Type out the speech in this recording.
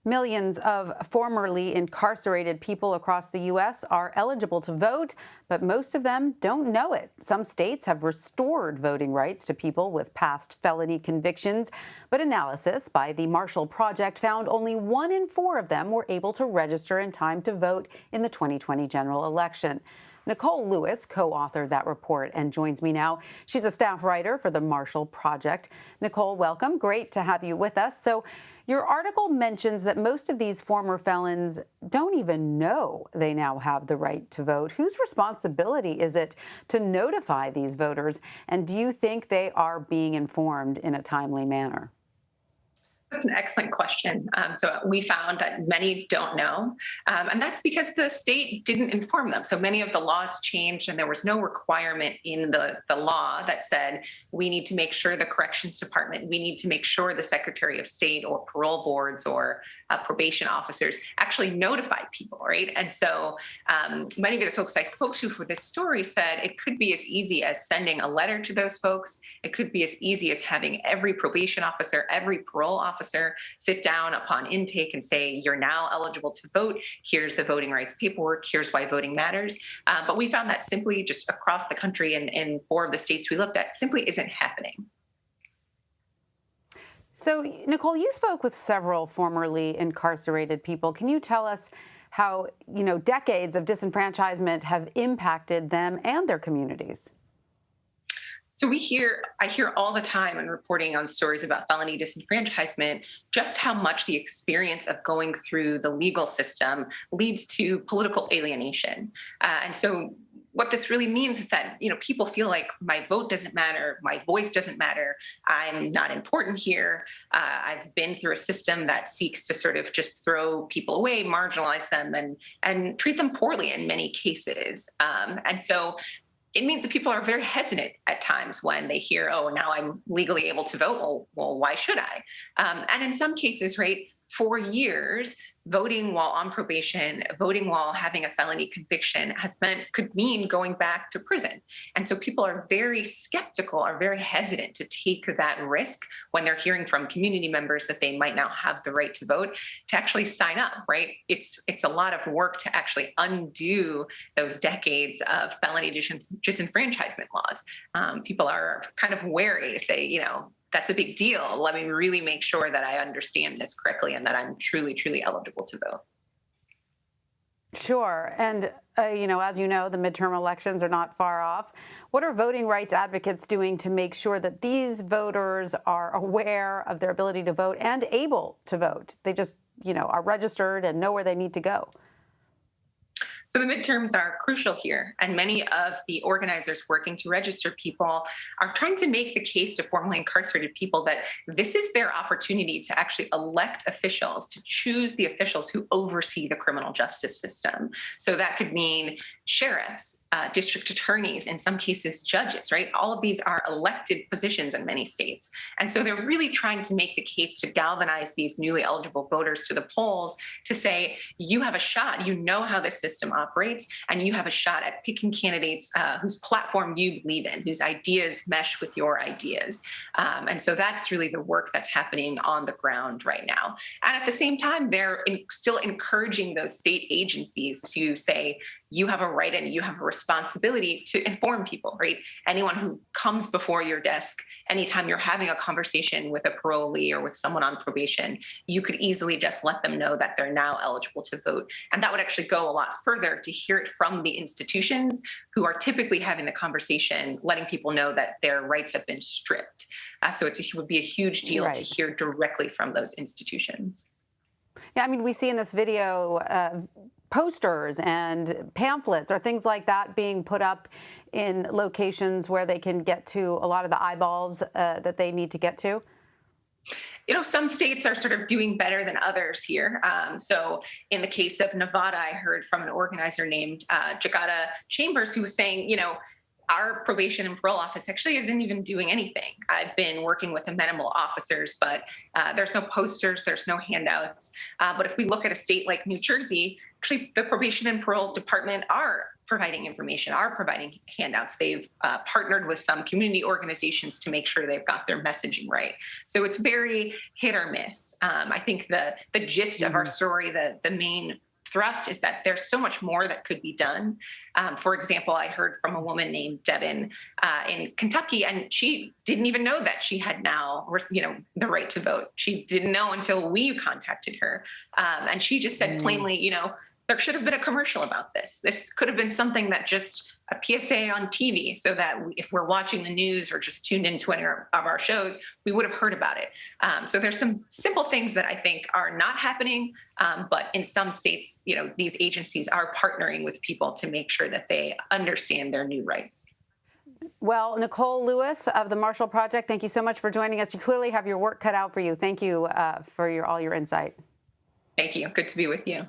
Millions of formerly incarcerated people across the U.S. are eligible to vote, but most of them don't know it. Some states have restored voting rights to people with past felony convictions, but analysis by the Marshall Project found only 1 in 4 of them were able to register in time to vote in the 2020 general election. Nicole Lewis co-authored that report and joins me now. She's a staff writer for the Marshall Project. Nicole, welcome. Great to have you with us. So your article mentions that most of these former felons don't even know they now have the right to vote. Whose responsibility is it to notify these voters? And do you think they are being informed in a timely manner? That's an excellent question. So we found that many don't know, and that's because the state didn't inform them. So many of the laws changed, and there was no requirement in the law that said we need to make sure the corrections department, we need to make sure the Secretary of State or parole boards or probation officers actually notify people, right? And so many of the folks I spoke to for this story said it could be as easy as sending a letter to those folks. It could be as easy as having every probation officer, every parole officer sit down upon intake and say, you're now eligible to vote. Here's the voting rights paperwork. Here's why voting matters. But we found that simply just across the country and in 4 of the states we looked at simply isn't happening. So, Nicole, you spoke with several formerly incarcerated people. Can you tell us how, decades of disenfranchisement have impacted them and their communities? So I hear all the time in reporting on stories about felony disenfranchisement, just how much the experience of going through the legal system leads to political alienation. And so what this really means is that, people feel like my vote doesn't matter, my voice doesn't matter, I'm not important here. I've been through a system that seeks to sort of just throw people away, marginalize them, and treat them poorly in many cases. And so it means that people are very hesitant at times when they hear, oh, now I'm legally able to vote. Well, why should I? And in some cases, right, for years, voting while on probation, voting while having a felony conviction could mean going back to prison. And so people are very skeptical, are very hesitant to take that risk when they're hearing from community members that they might now have the right to vote, to actually sign up, right? It's a lot of work to actually undo those decades of felony disenfranchisement laws. People are kind of wary to say, that's a big deal. Let me really make sure that I understand this correctly and that I'm truly, truly eligible to vote. Sure. And, as you know, the midterm elections are not far off. What are voting rights advocates doing to make sure that these voters are aware of their ability to vote and able to vote? They just, are registered and know where they need to go. So the midterms are crucial here, and many of the organizers working to register people are trying to make the case to formerly incarcerated people that this is their opportunity to actually elect officials, to choose the officials who oversee the criminal justice system. So that could mean sheriffs, district attorneys, in some cases judges, right? All of these are elected positions in many states. And so they're really trying to make the case to galvanize these newly eligible voters to the polls to say, you have a shot, you know how this system operates, and you have a shot at picking candidates whose platform you believe in, whose ideas mesh with your ideas. And so that's really the work that's happening on the ground right now. And at the same time, they're still encouraging those state agencies to say, you have a right and you have a responsibility to inform people, right? Anyone who comes before your desk, anytime you're having a conversation with a parolee or with someone on probation, you could easily just let them know that they're now eligible to vote. And that would actually go a lot further to hear it from the institutions who are typically having the conversation, letting people know that their rights have been stripped. So it would be a huge deal to hear directly from those institutions. Yeah, I mean, we see in this video posters and pamphlets or things like that being put up in locations where they can get to a lot of the eyeballs that they need to get to? Some states are sort of doing better than others here. So in the case of Nevada, I heard from an organizer named Jagata Chambers, who was saying, our probation and parole office actually isn't even doing anything. I've been working with amenable officers, but there's no posters, there's no handouts. But if we look at a state like New Jersey, actually the probation and parole department are providing information, are providing handouts. They've partnered with some community organizations to make sure they've got their messaging right. So it's very hit or miss. I think the gist of our story, the main thrust is that there's so much more that could be done. For example, I heard from a woman named Devin in Kentucky, and she didn't even know that she had now, the right to vote. She didn't know until we contacted her. And she just said plainly, there should have been a commercial about this. This could have been something that just a PSA on TV, so that if we're watching the news or just tuned into any of our shows, we would have heard about it. So there's some simple things that I think are not happening, but in some states, these agencies are partnering with people to make sure that they understand their new rights. Well, Nicole Lewis of the Marshall Project, thank you so much for joining us. You clearly have your work cut out for you. Thank you for all your insight. Thank you. Good to be with you.